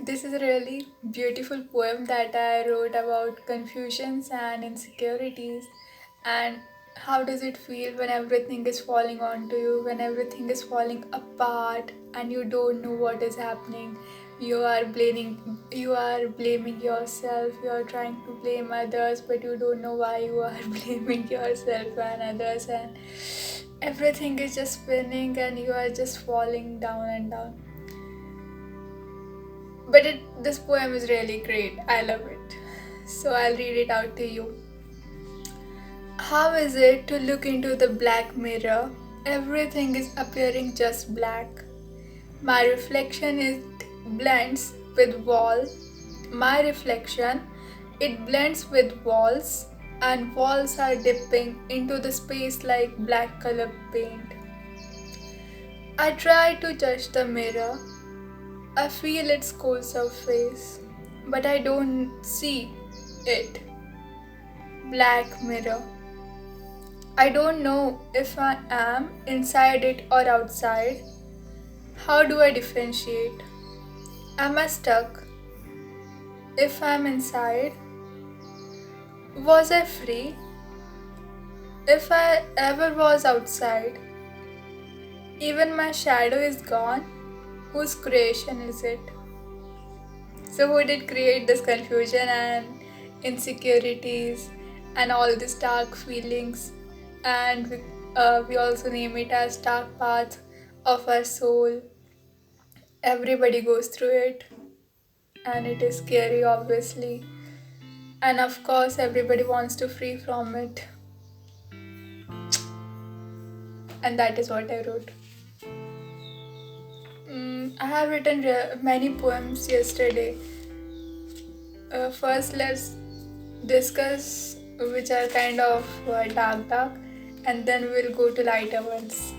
This is a really beautiful poem that I wrote about confusions and insecurities and how does it feel when everything is falling onto you, when everything is falling apart and you don't know what is happening. You are blaming yourself, you are trying to blame others, but you don't know why you are blaming yourself and others, and everything is just spinning and you are just falling down and down. This poem is really great. I love it. So I'll read it out to you. How is it to look into the black mirror? Everything is appearing just black. My reflection blends with wall. My reflection it blends with walls, and walls are dipping into the space like black color paint. I try to touch the mirror. I feel its cold surface, but I don't see it. Black mirror. I don't know if I am inside it or outside. How do I differentiate? Am I stuck? If I'm inside, was I free? If I ever was outside, even my shadow is gone. Whose creation is it? So, who did create this confusion and insecurities and all these dark feelings? And we also name it as dark path of our soul. Everybody goes through it, and it is scary, obviously. And of course, everybody wants to free from it, and that is what I wrote. I have written many poems yesterday. First, let's discuss which are kind of dark, and then we'll go to lighter ones.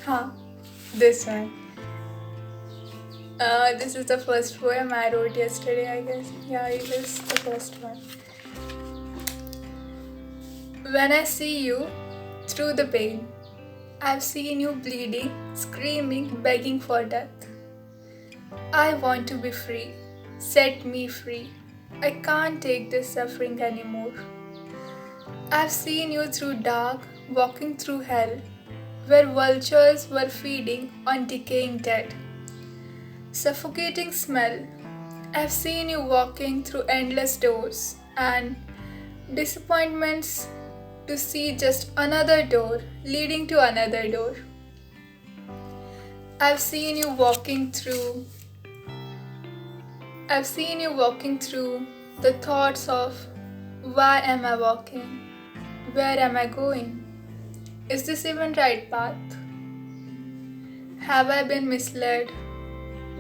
Huh, this one. This is the first poem I wrote yesterday, I guess. Yeah, it is the first one. When I see you through the pain, I've seen you bleeding, screaming, begging for death. I want to be free. Set me free. I can't take this suffering anymore. I've seen you through dark, walking through hell, where vultures were feeding on decaying dead. Suffocating smell. I've seen you walking through endless doors and disappointments to see just another door leading to another door. I've seen you walking through I've seen you walking through the thoughts of why am I walking? Where am I going? Is this even right path? Have I been misled?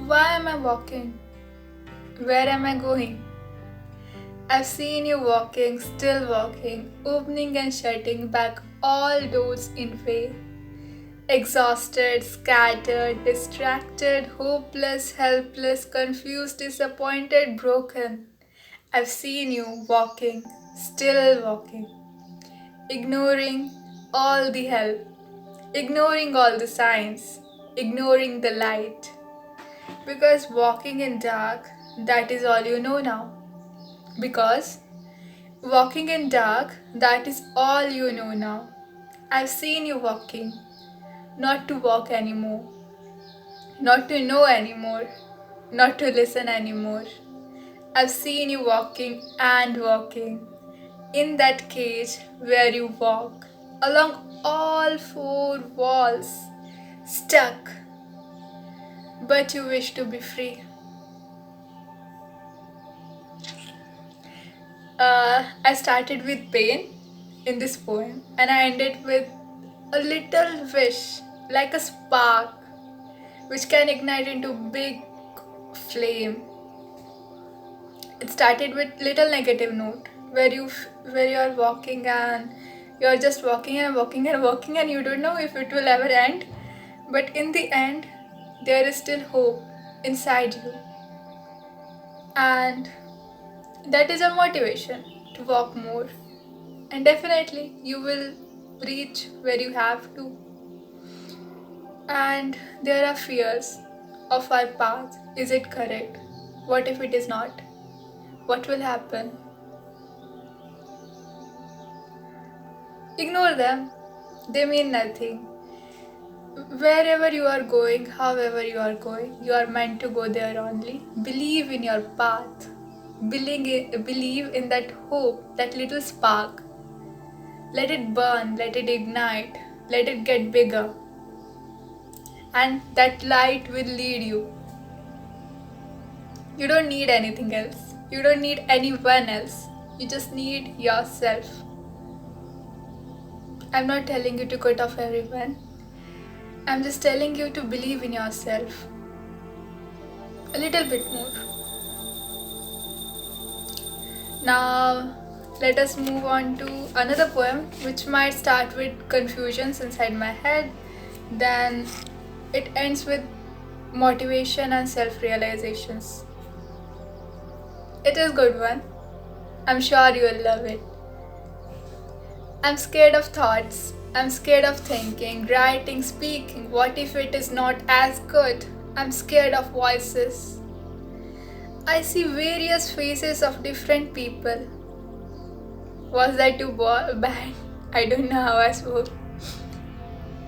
Why am I walking? Where am I going? I've seen you walking, still walking, opening and shutting back all doors in vain. Exhausted, scattered, distracted, hopeless, helpless, confused, disappointed, broken. I've seen you walking, still walking, ignoring all the help, ignoring all the signs, ignoring the light. Because walking in dark, that is all you know now. Because walking in dark, that is all you know now. I've seen you walking, not to walk anymore, not to know anymore, not to listen anymore. I've seen you walking and walking in that cage where you walk along all four walls, stuck, but you wish to be free. I started with pain in this poem and I ended with a little wish, like a spark, which can ignite into big flame. It started with little negative note where you are walking and you are just walking and walking and walking and you don't know if it will ever end, but in the end there is still hope inside you, and that is a motivation to walk more, and definitely you will reach where you have to. And there are fears of our path. Is it correct? What if it is not? What will happen? Ignore them. They mean nothing. Wherever you are going, however you are going, you are meant to go there only. Believe in your path. Believe in that hope, that little spark. Let it burn, let it ignite, let it get bigger. And that light will lead you. You don't need anything else. You don't need anyone else. You just need yourself. I'm not telling you to cut off everyone. I'm just telling you to believe in yourself. A little bit more. Now, let us move on to another poem which might start with confusions inside my head, then it ends with motivation and self-realizations. It is a good one. I'm sure you will love it. I'm scared of thoughts. I'm scared of thinking, writing, speaking. What if it is not as good? I'm scared of voices. I see various faces of different people. Was that too bad? I don't know how I spoke.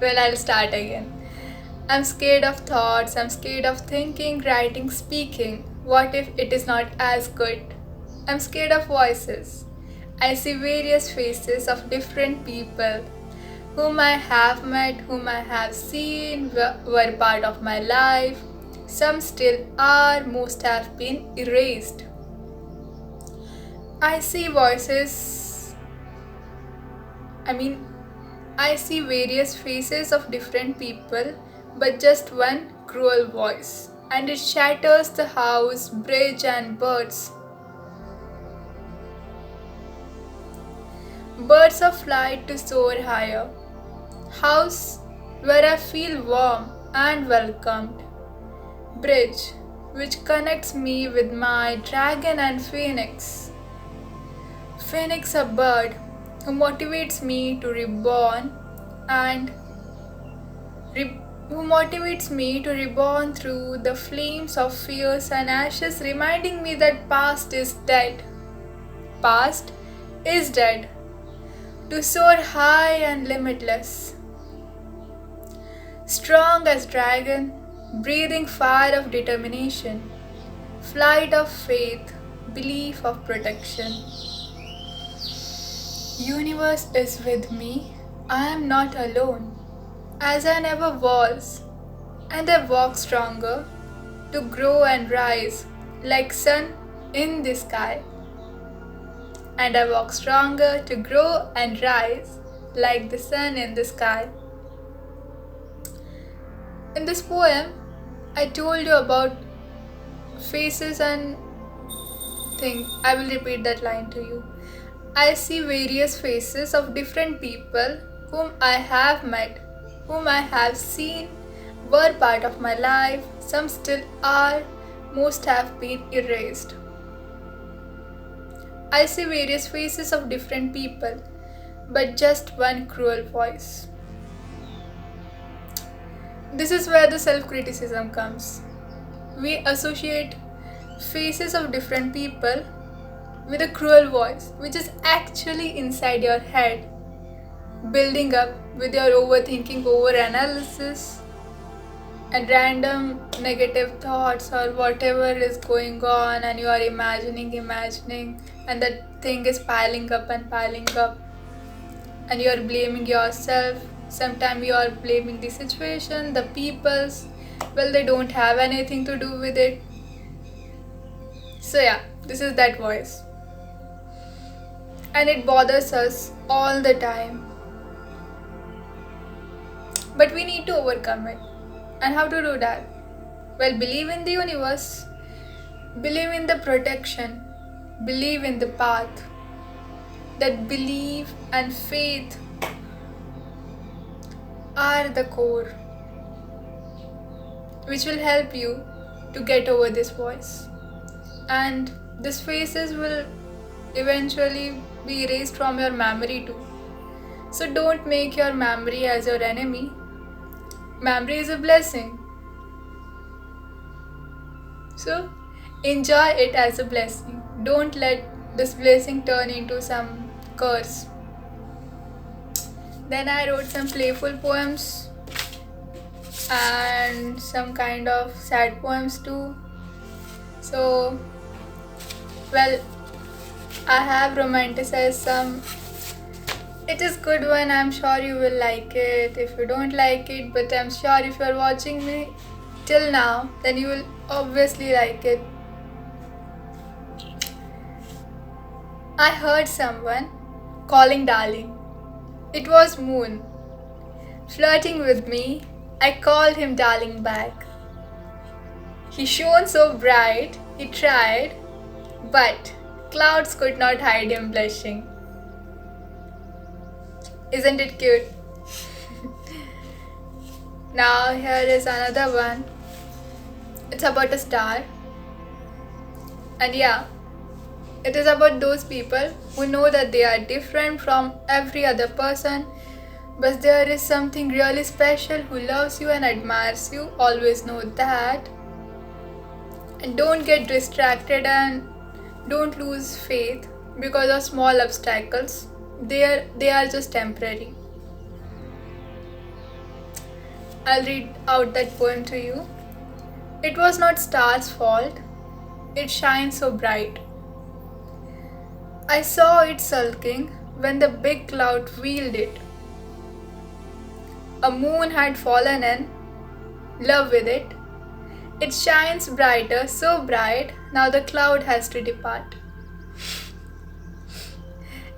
Well, I'll start again. I'm scared of thoughts. I'm scared of thinking, writing, speaking. What if it is not as good? I'm scared of voices. I see various faces of different people whom I have met, whom I have seen, were part of my life. Some still are, most have been erased. I see I see various faces of different people, but just one cruel voice, and it shatters the house, bridge, and birds. Birds of flight to soar higher. House where I feel warm and welcomed. Bridge which connects me with my dragon and phoenix. Phoenix, a bird who motivates me to reborn and who motivates me to reborn through the flames of fears and ashes, reminding me that past is dead. Past is dead. To soar high and limitless. Strong as dragon, breathing fire of determination, flight of faith, belief of protection. Universe is with me, I am not alone, as I never was, and I walk stronger to grow and rise like sun in the sky. And I walk stronger to grow and rise like the sun in the sky. In this poem, I told you about faces and things. I will repeat that line to you. I see various faces of different people whom I have met, whom I have seen, were part of my life, some still are, most have been erased. I see various faces of different people, but just one cruel voice. This is where the self-criticism comes. We associate faces of different people with a cruel voice, which is actually inside your head, building up with your overthinking, overanalysis, and random negative thoughts or whatever is going on, and you are imagining, and that thing is piling up, and you are blaming yourself. Sometimes you are blaming the situation, the peoples. Well, they don't have anything to do with it. So yeah, this is that voice. And it bothers us all the time. But we need to overcome it. And how to do that? Well, believe in the universe. Believe in the protection. Believe in the path. That belief and faith are the core which will help you to get over this voice. And these faces will eventually be erased from your memory too. So don't make your memory as your enemy. Memory is a blessing. So enjoy it as a blessing. Don't let this blessing turn into some curse. Then I wrote some playful poems and some kind of sad poems too. So, well, I have romanticized some. It is good one, I'm sure you will like it. If you don't like it, but I'm sure if you're watching me till now, then you will obviously like it. I heard someone calling darling. It was Moon. Flirting with me, I called him darling back. He shone so bright, he tried, but clouds could not hide him blushing. Isn't it cute? Now, here is another one. It's about a star. And yeah, it is about those people who know that they are different from every other person, but there is something really special who loves you and admires you. Always know that. And don't get distracted and don't lose faith because of small obstacles. They are just temporary. I'll read out that poem to you. It was not star's fault. It shines so bright. I saw it sulking when the big cloud wheeled it. A moon had fallen in love with it. It shines brighter, so bright, now the cloud has to depart.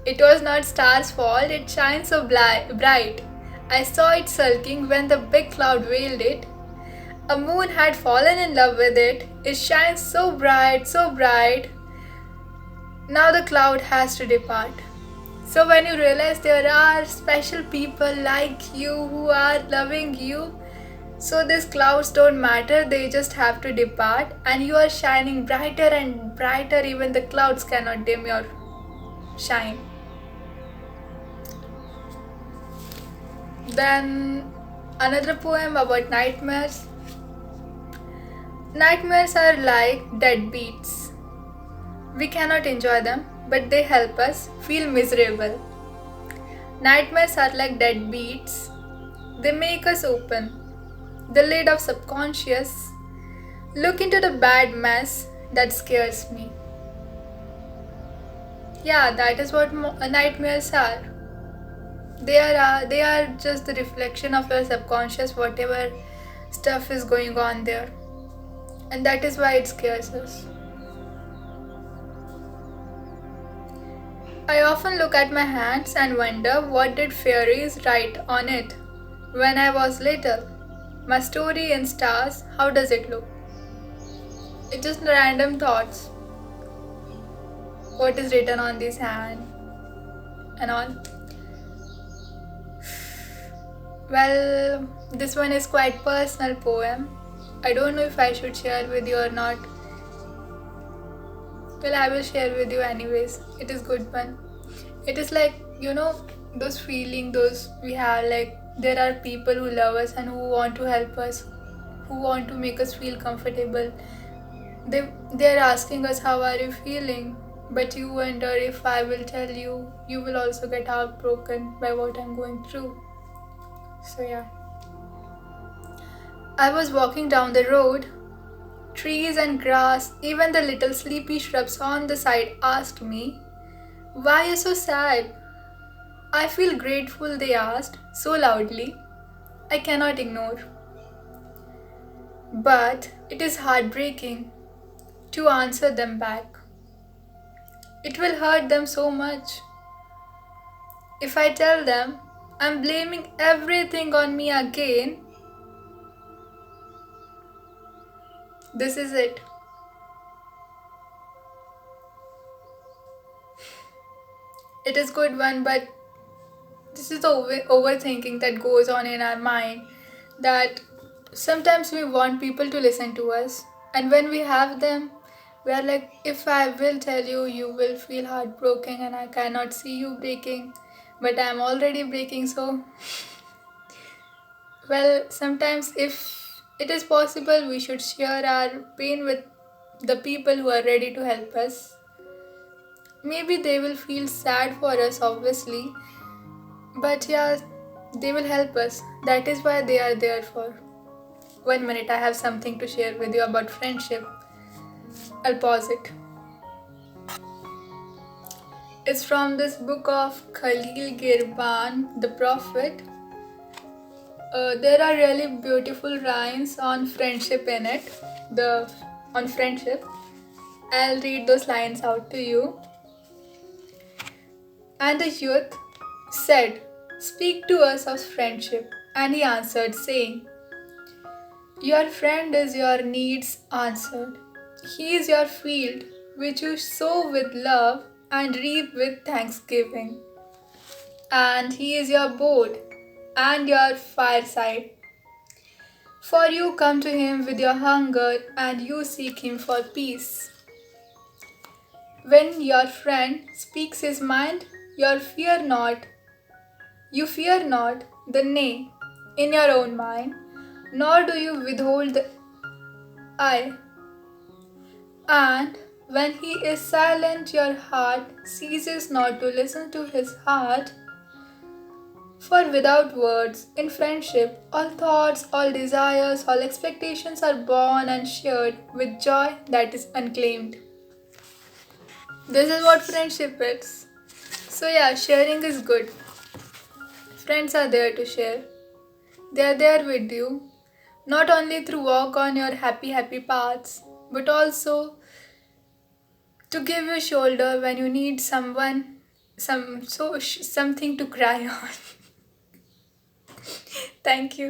It was not star's fault, it shines so bright. I saw it sulking when the big cloud veiled it. A moon had fallen in love with it. It shines so bright, so bright. Now the cloud has to depart. So when you realize there are special people like you who are loving you, so these clouds don't matter, they just have to depart, and you are shining brighter and brighter, even the clouds cannot dim your shine. Then another poem about nightmares. Nightmares are like dead beats. We cannot enjoy them, but they help us feel miserable. Nightmares are like dead beats. They make us open the lid of subconscious, look into the bad mess that scares me. Yeah, that is what nightmares are. They are just the reflection of your subconscious, whatever stuff is going on there, and that is why it scares us. I often look at my hands and wonder what did fairies write on it when I was little. My story in stars, how does it look? It's just random thoughts. What is written on this hand and all. Well, this one is quite personal poem. I don't know if I should share with you or not. Well, I will share with you anyways. It is good one. It is like, those feeling those we have, like there are people who love us and who want to help us, who want to make us feel comfortable. They're asking us how are you feeling, but you wonder if I will tell you, you will also get heartbroken by what I'm going through. So yeah. I was walking down the road. Trees and grass, even the little sleepy shrubs on the side asked me, why are you so sad? I feel grateful, they asked, so loudly. I cannot ignore. But it is heartbreaking to answer them back. It will hurt them so much. If I tell them I'm blaming everything on me again, this is it. It is good one, but this is the overthinking that goes on in our mind, that sometimes we want people to listen to us, and when we have them, we are like, if I will tell you, you will feel heartbroken and I cannot see you breaking. but I'm already breaking, so well, sometimes if it is possible, we should share our pain with the people who are ready to help us. Maybe they will feel sad for us, obviously, but yeah, they will help us. That is why they are there for. 1 minute, I have something to share with you about friendship. I'll pause it. It's from this book of Khalil Gibran, the Prophet. There are really beautiful rhymes on friendship in it. The on friendship. I'll read those lines out to you. And the youth said, "Speak to us of friendship." And he answered, saying, "Your friend is your needs answered. He is your field, which you sow with love and reap with thanksgiving. And he is your board and your fireside. For you come to him with your hunger and you seek him for peace. When your friend speaks his mind, you fear not the nay in your own mind, nor do you withhold the I. And when he is silent, your heart ceases not to listen to his heart. For without words, in friendship, all thoughts, all desires, all expectations are born and shared with joy that is unclaimed." This is what friendship is. So, yeah, sharing is good. Friends are there to share. They are there with you, not only through walk on your happy paths, but also to give you shoulder when you need someone, something to cry on. Thank you.